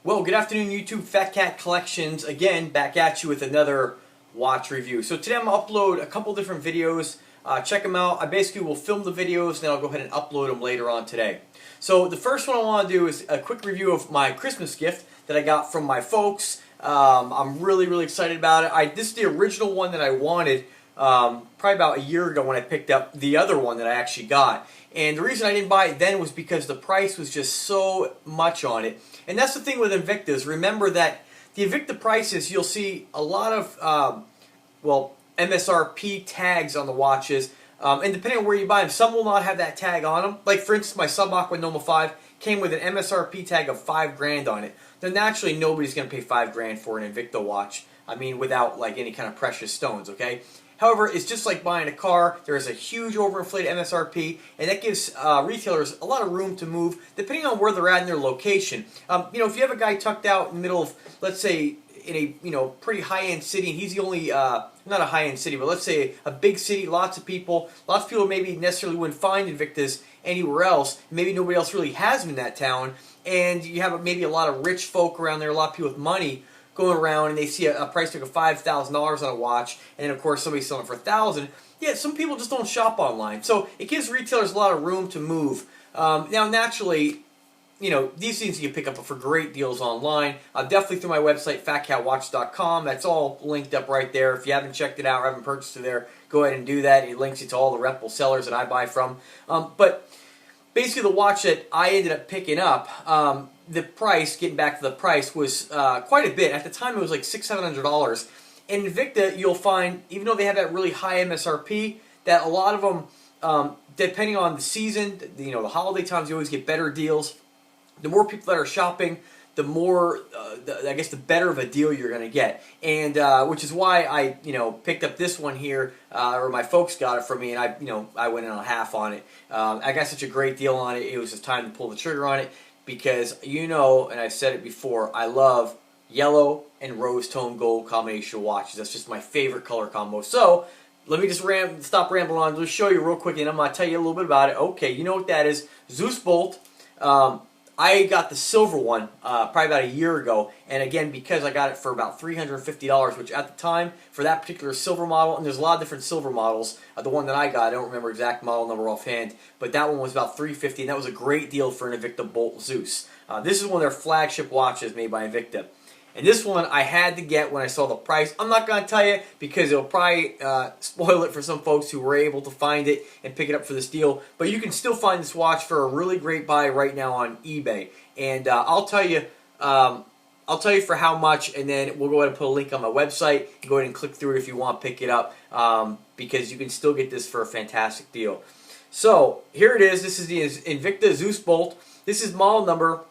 Well, good afternoon, YouTube. Fat Cat Collections again, back at you with another watch review. So today I'm going to upload a couple different videos. Check them out. I basically will film the videos, and then I'll go ahead and upload them later on today. So the first one I want to do is a quick review of my Christmas gift that I got from my folks. I'm really excited about it. This is the original one that I wanted probably about a year ago when I picked up the other one that I actually got. And the reason I didn't buy it then was because the price was just so much on it. And that's the thing with Invictas. Remember that the Invicta prices, you'll see a lot of, MSRP tags on the watches. And depending on where you buy them, some will not have that tag on them. Like, for instance, my Sub-Aqua Noma 5 came with an MSRP tag of $5 grand on it. Then naturally, nobody's going to pay $5 grand for an Invicta watch. I mean, without like any kind of precious stones, okay? However, it's just like buying a car. There is a huge overinflated MSRP, and that gives retailers a lot of room to move depending on where they're at in their location. If you have a guy tucked out in the middle of, let's say, in a pretty high-end city, and he's the only, not a high-end city, but let's say a big city, lots of people maybe necessarily wouldn't find Invictas anywhere else. Maybe nobody else really has them in that town, and you have maybe a lot of rich folk around there, a lot of people with money going around, and they see a price tag of $5,000 on a watch, and then of course somebody's selling it for $1,000. Yeah, some people just don't shop online, so it gives retailers a lot of room to move. Now, naturally, these things you can pick up for great deals online. Definitely through my website, PHATKATCOLLECTIONS.com. That's all linked up right there. If you haven't checked it out or haven't purchased it there, go ahead and do that. It links you to all the reputable sellers that I buy from. But basically, the watch that I ended up picking up, the price, getting back to the price, was quite a bit. At the time, it was like $600-700. And Invicta, you'll find, even though they have that really high MSRP, that a lot of them, depending on the season, the holiday times, you always get better deals. The more people that are shopping, the more, I guess, the better of a deal you're going to get. And which is why I, picked up this one here, or my folks got it for me, and I went in on half on it. I got such a great deal on it. It was just time to pull the trigger on it because, and I've said it before, I love yellow and rose tone gold combination watches. That's just my favorite color combo. So let me just stop rambling on. Just show you real quick, and I'm going to tell you a little bit about it. Okay, you know what that is? Zeus Bolt. I got the silver one probably about a year ago, and again, because I got it for about $350, which at the time, for that particular silver model, and there's a lot of different silver models, the one that I got, I don't remember exact model number offhand, but that one was about $350, and that was a great deal for an Invicta Bolt Zeus. This is one of their flagship watches made by Invicta. And this one I had to get when I saw the price. I'm not going to tell you because it'll probably spoil it for some folks who were able to find it and pick it up for this deal. But you can still find this watch for a really great buy right now on eBay. And I'll tell you for how much, and then we'll go ahead and put a link on my website. Go ahead and click through it if you want to pick it up because you can still get this for a fantastic deal. So here it is. This is the Invicta Zeus Bolt. This is model number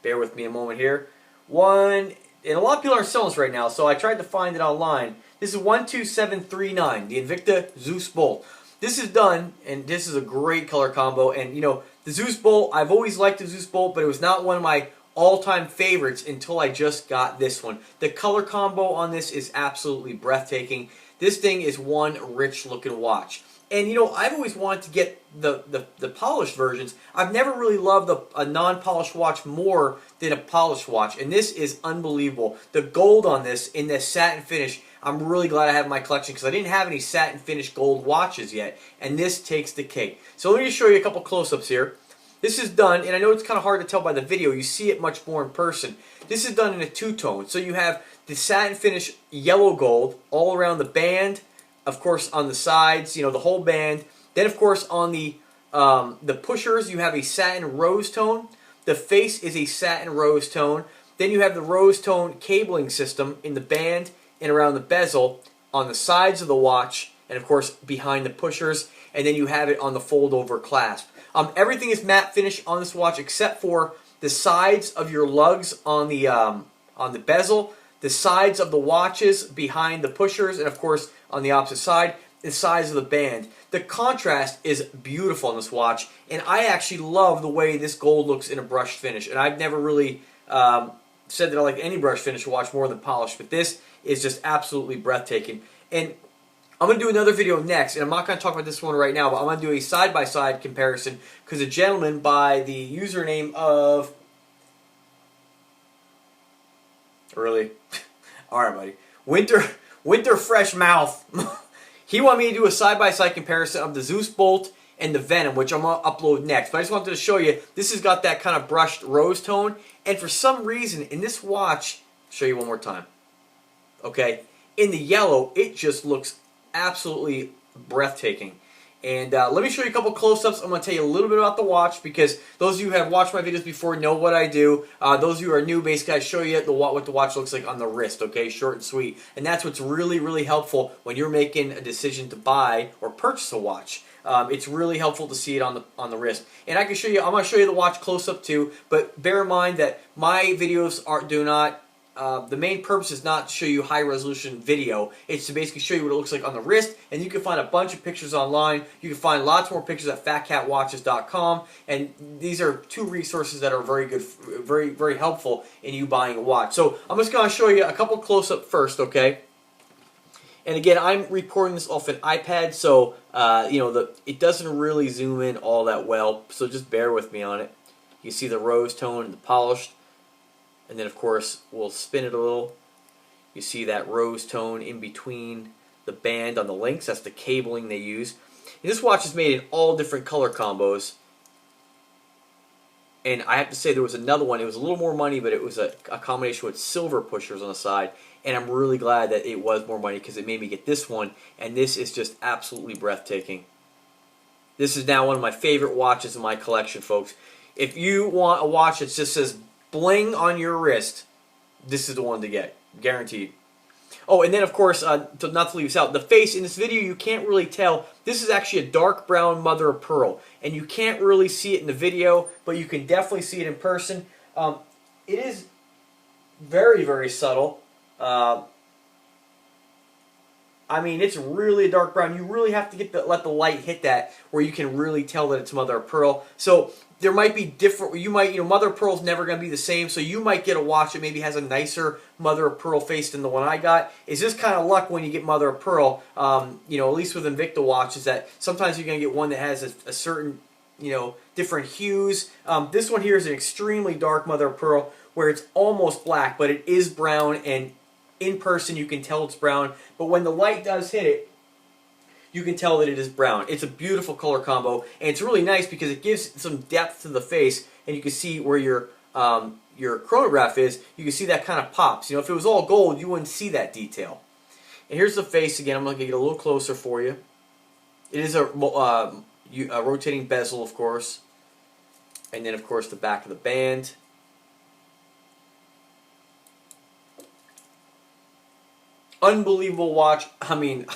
bear with me a moment here. And a lot of people are selling this right now, so I tried to find it online. This is 12739, the Invicta Zeus Bolt. This is done, and this is a great color combo. And the Zeus Bolt, I've always liked the Zeus Bolt, but it was not one of my all-time favorites until I just got this one. The color combo on this is absolutely breathtaking. This thing is one rich-looking watch. And I've always wanted to get the polished versions. I've never really loved a non-polished watch more than a polished watch. And this is unbelievable. The gold on this in this satin finish, I'm really glad I have in my collection because I didn't have any satin finish gold watches yet. And this takes the cake. So let me just show you a couple close-ups here. This is done, and I know it's kind of hard to tell by the video. You see it much more in person. This is done in a two-tone. So you have the satin finish yellow gold all around the band. Of course, on the sides, the whole band. Then, of course, on the pushers, you have a satin rose tone. The face is a satin rose tone. Then you have the rose tone cabling system in the band and around the bezel on the sides of the watch, and of course behind the pushers. And then you have it on the fold-over clasp. Everything is matte finish on this watch except for the sides of your lugs on the bezel, the sides of the watches behind the pushers, and of course on the opposite side, the size of the band. The contrast is beautiful on this watch, and I actually love the way this gold looks in a brushed finish. And I've never really said that I like any brushed finish watch more than polished, but this is just absolutely breathtaking. And I'm going to do another video next, and I'm not going to talk about this one right now, but I'm going to do a side-by-side comparison because a gentleman by the username of Really? Alright, buddy. Winter Fresh Mouth. He wanted me to do a side-by-side comparison of the Zeus Bolt and the Venom, which I'm going to upload next. But I just wanted to show you, this has got that kind of brushed rose tone. And for some reason, in this watch, I'll show you one more time. Okay? In the yellow, it just looks absolutely breathtaking. And let me show you a couple close-ups. I'm going to tell you a little bit about the watch because those of you who have watched my videos before know what I do. Those of you who are new, basically I show you what the watch looks like on the wrist, okay? Short and sweet. And that's what's really, really helpful when you're making a decision to buy or purchase a watch. It's really helpful to see it on the wrist. And I can show you, I'm going to show you the watch close-up too, but bear in mind that my videos do not the main purpose is not to show you high-resolution video. It's to basically show you what it looks like on the wrist, and you can find a bunch of pictures online. You can find lots more pictures at PHATKATWatches.com, and these are two resources that are very good, very, very helpful in you buying a watch. So I'm just going to show you a couple close-up first, okay? And again, I'm recording this off an iPad, so you know it doesn't really zoom in all that well. So just bear with me on it. You see the rose tone and the polished. And then, of course, we'll spin it a little. You see that rose tone in between the band on the links. That's the cabling they use. And this watch is made in all different color combos. And I have to say there was another one. It was a little more money, but it was a combination with silver pushers on the side. And I'm really glad that it was more money because it made me get this one. And this is just absolutely breathtaking. This is now one of my favorite watches in my collection, folks. If you want a watch that just says bling on your wrist, this is the one to get, guaranteed. Oh, and then of course, not to leave this out, the face in this video you can't really tell. This is actually a dark brown mother of pearl, and you can't really see it in the video, but you can definitely see it in person. It is very, very subtle. I mean, it's really a dark brown. You really have to let the light hit that where you can really tell that it's mother of pearl. So there might be different, mother of pearl is never going to be the same, so you might get a watch that maybe has a nicer mother of pearl face than the one I got. It's just kind of luck when you get mother of pearl, at least with Invicta watches, that sometimes you're going to get one that has a certain, different hues. This one here is an extremely dark mother of pearl where it's almost black, but it is brown, and in person you can tell it's brown, but when the light does hit it, you can tell that it is brown. It's a beautiful color combo, and it's really nice because it gives some depth to the face, and you can see where your chronograph is. You can see that kind of pops. If it was all gold, you wouldn't see that detail. And here's the face again. I'm going to get a little closer for you. It is a rotating bezel, of course, and then of course the back of the band. Unbelievable watch. I mean,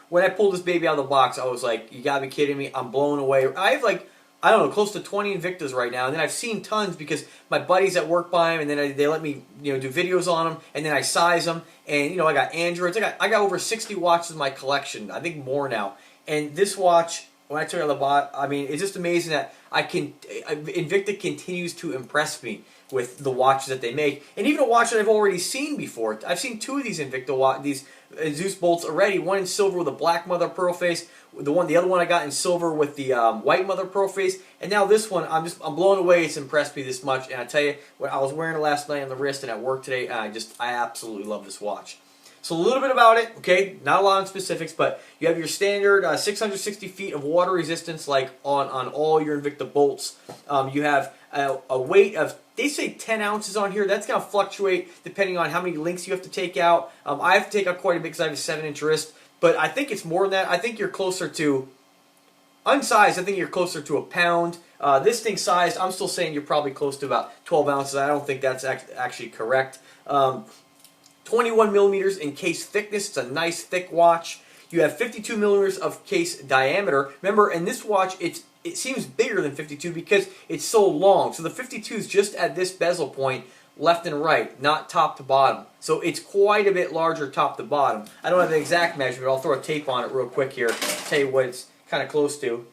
when I pulled this baby out of the box, I was like, you gotta be kidding me. I'm blown away. I have like, I don't know, close to 20 Invictas right now. And then I've seen tons because my buddies at work buy them, and then they let me do videos on them, and then I size them. And I got Androids. I got over 60 watches in my collection. I think more now. And this watch, when I took it out of the box, I mean, it's just amazing that Invicta continues to impress me with the watches that they make, and even a watch that I've already seen before. I've seen two of these Invicta these Zeus bolts already. One in silver with a black mother of pearl face. The other one I got in silver with the white mother of pearl face, and now this one I'm blown away. It's impressed me this much, and I tell you, when I was wearing it last night on the wrist and at work today, I absolutely love this watch. So a little bit about it, okay? Not a lot of specifics, but you have your standard 660 feet of water resistance, like on all your Invicta bolts. You have a weight of, they say 10 ounces on here. That's going to fluctuate depending on how many links you have to take out. I have to take out quite a bit because I have a 7-inch wrist, but I think it's more than that. I think you're closer to, unsized, I think you're closer to a pound. This thing sized, I'm still saying you're probably close to about 12 ounces. I don't think that's actually correct. 21 millimeters in case thickness. It's a nice thick watch. You have 52 millimeters of case diameter. Remember, in this watch, it seems bigger than 52 because it's so long. So the 52 is just at this bezel point, left and right, not top to bottom. So it's quite a bit larger top to bottom. I don't have the exact measurement. I'll throw a tape on it real quick here. Tell you what it's kind of close to.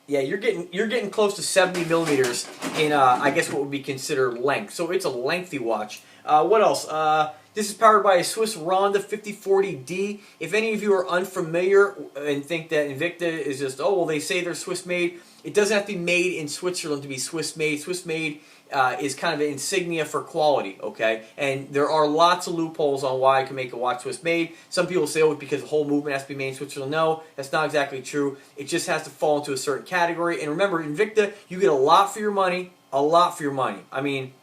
Yeah, you're getting close to 70 millimeters in I guess what would be considered length. So it's a lengthy watch. What else? This is powered by a Swiss Ronda 5040D. If any of you are unfamiliar and think that Invicta is just, oh, well, they say they're Swiss made, it doesn't have to be made in Switzerland to be Swiss made. Swiss made is kind of an insignia for quality, okay? And there are lots of loopholes on why I can make a watch Swiss made. Some people say, oh, because the whole movement has to be made in Switzerland. No, that's not exactly true. It just has to fall into a certain category. And remember, Invicta, you get a lot for your money, a lot for your money. I mean,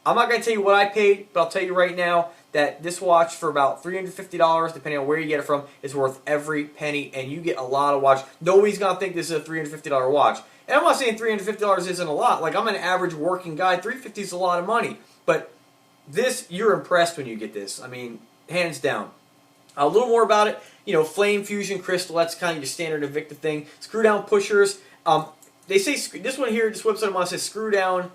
I'm not going to tell you what I paid, but I'll tell you right now that this watch for about $350, depending on where you get it from, is worth every penny, and you get a lot of watch. Nobody's going to think this is a $350 watch. And I'm not saying $350 isn't a lot. Like, I'm an average working guy. $350 is a lot of money. But this, you're impressed when you get this. I mean, hands down. A little more about it. You know, flame fusion crystal. That's kind of your standard Invicta thing. Screw down pushers. They say, this one here, this website I'm on says screw down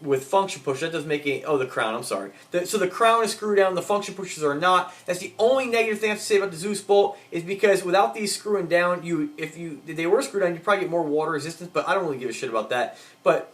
with function push. That doesn't make any, oh, the crown, I'm sorry. So the crown is screw down, the function pushers are not. That's the only negative thing I have to say about the Zeus bolt, is because without these screwing down, if they were screwed down, you'd probably get more water resistance, but I don't really give a shit about that. But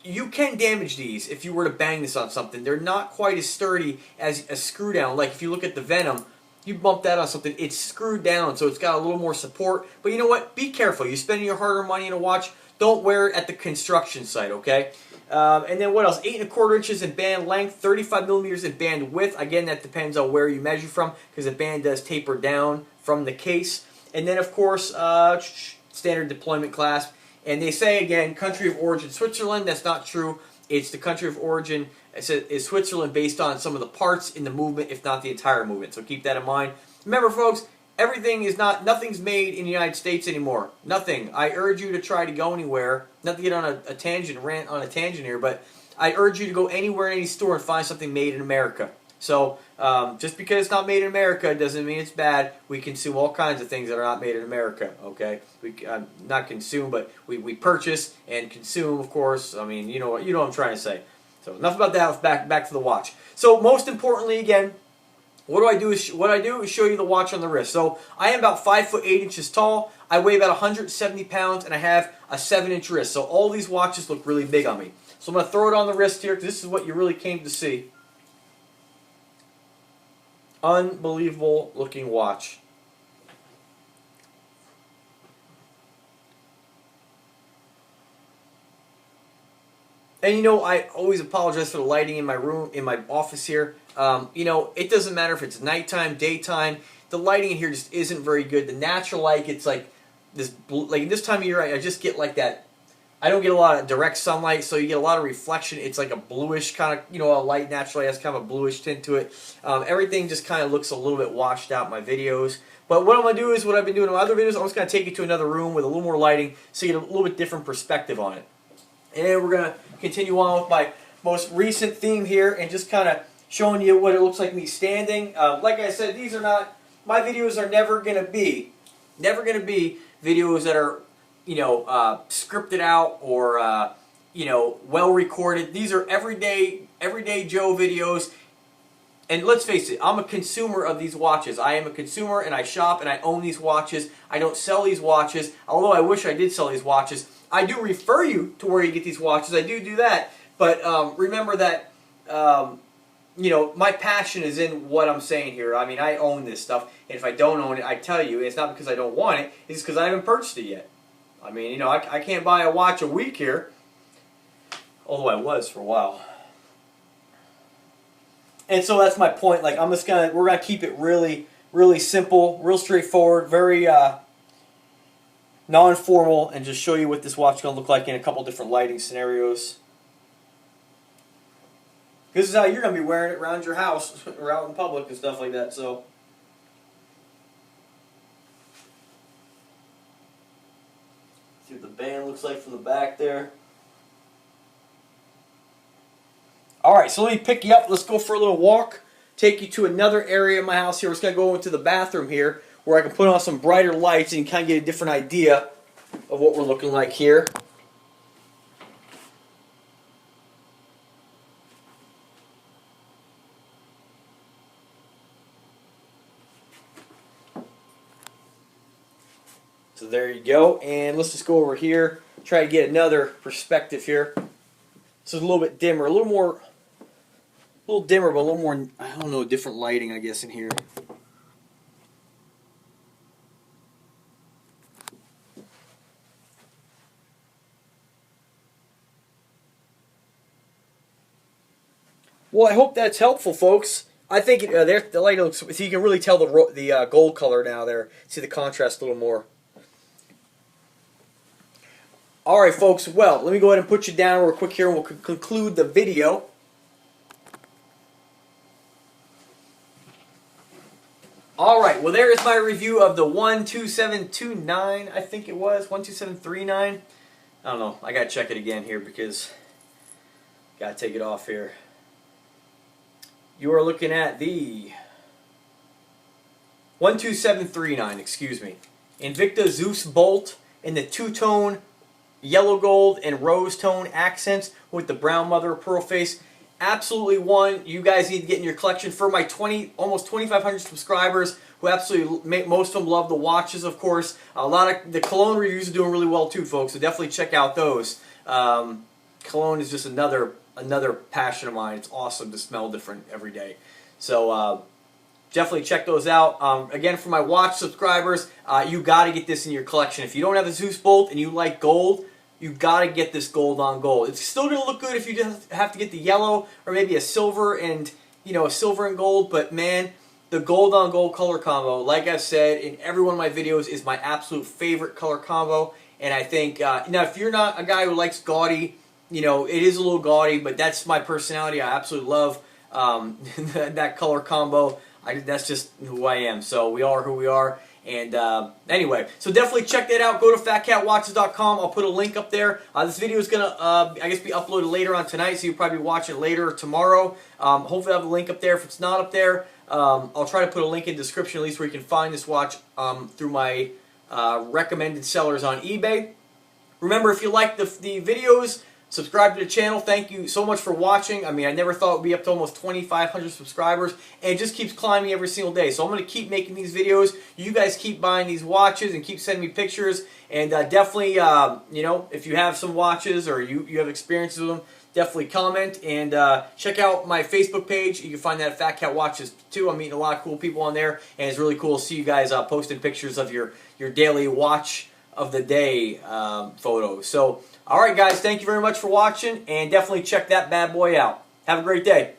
you can damage these if you were to bang this on something. They're not quite as sturdy as a screw down. Like if you look at the Venom, you bump that on something, it's screwed down, so it's got a little more support. But you know what? Be careful. You're spending your hard-earned money in a watch. Don't wear it at the construction site, okay? And then what else? 8 1/4 inches in band length, 35 millimeters in band width. Again, that depends on where you measure from, because the band does taper down from the case. And then, of course, standard deployment clasp. And they say, again, country of origin Switzerland. That's not true. It's the country of origin is Switzerland based on some of the parts in the movement, if not the entire movement. So keep that in mind. Remember, folks, nothing's made in the United States anymore. Nothing. I urge you to try to go anywhere. Not to get on a tangent, rant on a tangent here, but I urge you to go anywhere in any store and find something made in America. So, just because it's not made in America doesn't mean it's bad. We consume all kinds of things that are not made in America, okay? Not consume, but we purchase and consume, of course. I mean, you know what I'm trying to say. So, enough about that. Back to the watch. So, most importantly, again, what I do is show you the watch on the wrist. So I am about 5 foot 8 inches tall. I weigh about 170 pounds, and I have a 7-inch wrist. So all these watches look really big on me. So I'm going to throw it on the wrist here, because this is what you really came to see. Unbelievable looking watch. And you know, I always apologize for the lighting in my room, in my office here. You know, it doesn't matter if it's nighttime, daytime. The lighting in here just isn't very good. The natural light, it's like this, like this time of year, I just get like that. I don't get a lot of direct sunlight, so you get a lot of reflection. It's like a bluish kind of, you know, a light naturally has kind of a bluish tint to it. Everything just kind of looks a little bit washed out in my videos. But what I'm going to do is what I've been doing in my other videos. I'm just going to take you to another room with a little more lighting so you get a little bit different perspective on it. And then we're going to continue on with my most recent theme here and just kind of showing you what it looks like me standing. Like I said, these are not, my videos are never going to be videos that are, you know, scripted out or, you know, well recorded. These are everyday Joe videos. And let's face it, I'm a consumer of these watches. I am a consumer and I shop and I own these watches. I don't sell these watches, although I wish I did sell these watches. I do refer you to where you get these watches. I do that. But remember that, you know, my passion is in what I'm saying here. I mean, I own this stuff. And if I don't own it, I tell you, it's not because I don't want it. It's because I haven't purchased it yet. I mean, you know, I can't buy a watch a week here. Although I was for a while. And so that's my point. Like, we're gonna keep it really, really simple, real straightforward, very non-formal, and just show you what this watch is gonna look like in a couple different lighting scenarios. This is how you're gonna be wearing it around your house or out in public and stuff like that. So. See what the band looks like from the back there. Alright, so let me pick you up. Let's go for a little walk. Take you to another area of my house here. We're just going to go into the bathroom here where I can put on some brighter lights and kind of get a different idea of what we're looking like here. So there you go. And let's just go over here. Try to get another perspective here. So it's a little bit dimmer, a little dimmer, but a little more, I don't know, different lighting, I guess, in here. Well, I hope that's helpful, folks. I think the light looks, so you can really tell the gold color now there. See the contrast a little more. All right, folks. Well, let me go ahead and put you down real quick here, and we'll conclude the video. All right. Well, there is my review of the 12729. I think it was 12739. I don't know. I gotta check it again here because gotta take it off here. You are looking at the 12739, excuse me. Invicta Zeus bolt in the two-tone yellow gold and rose tone accents with the brown mother of pearl face. Absolutely one you guys need to get in your collection. For my almost 2,500 subscribers who absolutely, most of them love the watches, of course. A lot of the cologne reviews are doing really well too, folks, so definitely check out those. Cologne is just another passion of mine. It's awesome to smell different every day. So definitely check those out. Again, for my watch subscribers, you got to get this in your collection. If you don't have the Zeus bolt and you like gold, you got to get this gold on gold. It's still going to look good if you just have to get the yellow or maybe a silver and gold. But man, the gold on gold color combo, like I've said in every one of my videos, is my absolute favorite color combo. And I think now if you're not a guy who likes gaudy, it is a little gaudy, but that's my personality. I absolutely love that color combo. That's just who I am. So we are who we are. And anyway, so definitely check that out. Go to PHATKATWatches.com. I'll put a link up there. This video is going to, I guess, be uploaded later on tonight, so you'll probably watch it later or tomorrow. Hopefully I'll have a link up there. If it's not up there, I'll try to put a link in the description at least where you can find this watch through my recommended sellers on eBay. Remember, if you like the videos, subscribe to the channel. Thank you so much for watching. I mean, I never thought it would be up to almost 2,500 subscribers, and it just keeps climbing every single day. So I'm going to keep making these videos. You guys keep buying these watches and keep sending me pictures. And definitely, if you have some watches or you have experiences with them, definitely comment. And check out my Facebook page. You can find that at Fat Cat Watches too. I'm meeting a lot of cool people on there, and it's really cool to see you guys posting pictures of your daily watch of the day photos. So, alright guys, thank you very much for watching, and definitely check that bad boy out. Have a great day.